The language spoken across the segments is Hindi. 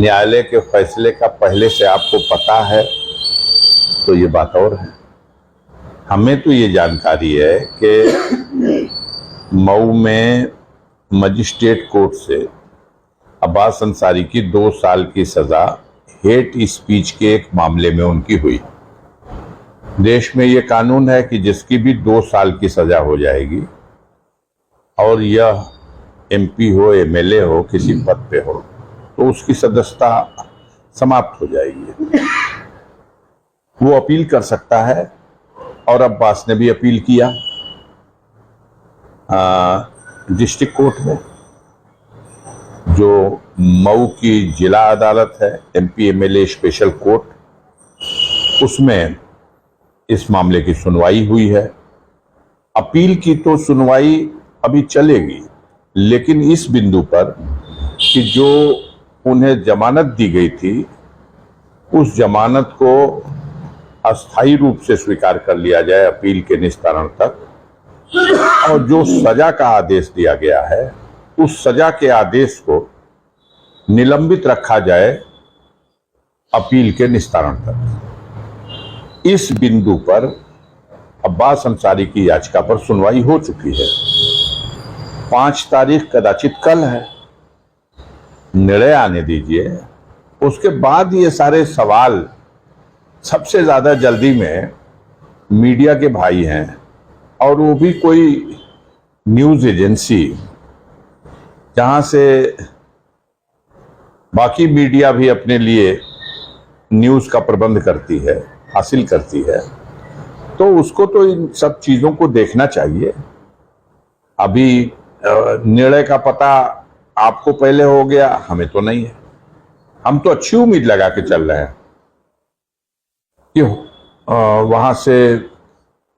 न्यायालय के फैसले का पहले से आपको पता है तो ये बात और है। हमें तो ये जानकारी है कि मऊ में मजिस्ट्रेट कोर्ट से अब्बास अंसारी की 2 साल की सजा हेट स्पीच के एक मामले में उनकी हुई। देश में ये कानून है कि जिसकी भी 2 साल की सजा हो जाएगी और यह एमपी हो, एमएलए हो, किसी पद पे हो, तो उसकी सदस्यता समाप्त हो जाएगी। वो अपील कर सकता है और अब्बास ने भी अपील किया डिस्ट्रिक्ट कोर्ट में, जो मऊ की जिला अदालत है, एमपी एमएलए स्पेशल कोर्ट, उसमें इस मामले की सुनवाई हुई है। अपील की तो सुनवाई अभी चलेगी, लेकिन इस बिंदु पर कि जो उन्हें जमानत दी गई थी उस जमानत को अस्थायी रूप से स्वीकार कर लिया जाए अपील के निस्तारण तक, और जो सजा का आदेश दिया गया है उस सजा के आदेश को निलंबित रखा जाए अपील के निस्तारण तक। इस बिंदु पर अब्बास अंसारी की याचिका पर सुनवाई हो चुकी है। 5 तारीख कदाचित कल है, निर्णय आने दीजिए। उसके बाद ये सारे सवाल, सबसे ज्यादा जल्दी में मीडिया के भाई हैं, और वो भी कोई न्यूज एजेंसी जहां से बाकी मीडिया भी अपने लिए न्यूज का प्रबंध करती है, हासिल करती है, तो उसको तो इन सब चीजों को देखना चाहिए। अभी निर्णय का पता आपको पहले हो गया, हमें तो नहीं है। हम तो अच्छी उम्मीद लगा के चल रहे हैं कि वहां से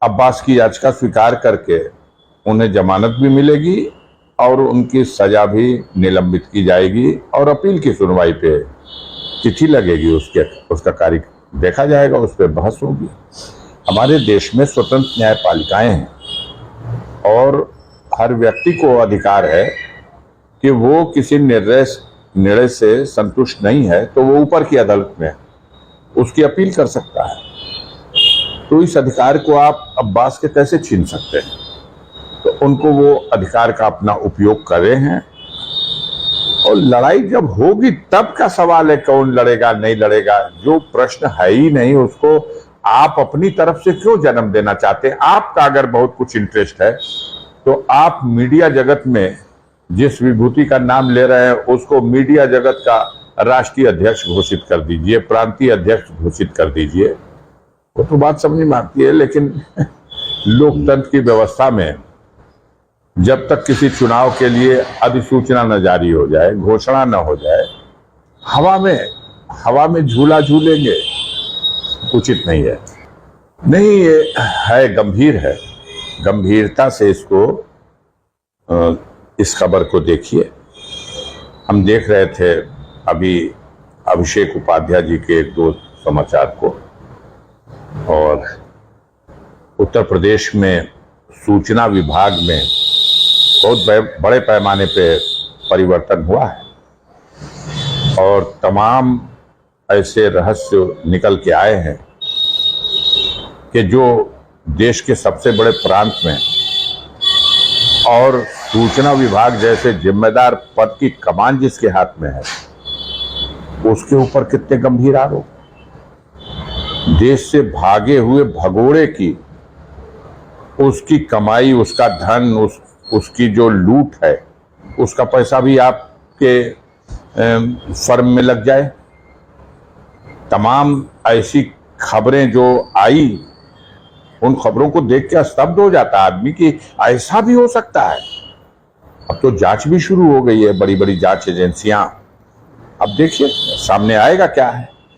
अब्बास की याचिका स्वीकार करके उन्हें जमानत भी मिलेगी और उनकी सजा भी निलंबित की जाएगी और अपील की सुनवाई पे तिथि लगेगी, उसका कार्य देखा जाएगा, उस पर बहस होगी। हमारे देश में स्वतंत्र न्यायपालिकाएं हैं और हर व्यक्ति को अधिकार है कि वो किसी निर्णय से संतुष्ट नहीं है तो वो ऊपर की अदालत में उसकी अपील कर सकता है। तो इस अधिकार को आप अब्बास के कैसे छीन सकते हैं? तो उनको वो अधिकार का अपना उपयोग कर रहे हैं, और लड़ाई जब होगी तब का सवाल है कौन लड़ेगा नहीं लड़ेगा। जो प्रश्न है ही नहीं उसको आप अपनी तरफ से क्यों जन्म देना चाहते हैं? आपका अगर बहुत कुछ इंटरेस्ट है तो आप मीडिया जगत में जिस विभूति का नाम ले रहे हैं उसको मीडिया जगत का राष्ट्रीय अध्यक्ष घोषित कर दीजिए, प्रांतीय अध्यक्ष घोषित कर दीजिए। वो तो बात समझ में आती है, लेकिन लोकतंत्र की व्यवस्था में जब तक किसी चुनाव के लिए अधिसूचना न जारी हो जाए, घोषणा न हो जाए, हवा में झूला झूलेंगे, उचित नहीं है। नहीं, ये है गंभीर है, गंभीरता से इस खबर को देखिए। हम देख रहे थे अभी अभिषेक उपाध्याय जी के 2 समाचार को, और उत्तर प्रदेश में सूचना विभाग में बहुत बड़े पैमाने पे परिवर्तन हुआ है और तमाम ऐसे रहस्य निकल के आए हैं कि जो देश के सबसे बड़े प्रांत में और सूचना विभाग जैसे जिम्मेदार पद की कमान जिसके हाथ में है, उसके ऊपर कितने गंभीर आरोप। देश से भागे हुए भगोड़े की उसकी कमाई, उसका धन, उसकी जो लूट है, उसका पैसा भी आपके फर्म में लग जाए। तमाम ऐसी खबरें जो आई, उन खबरों को देख के स्तब्ध हो जाता है आदमी कि ऐसा भी हो सकता है। अब तो जांच भी शुरू हो गई है, बड़ी बड़ी जांच एजेंसियां। अब देखिए सामने आएगा क्या है।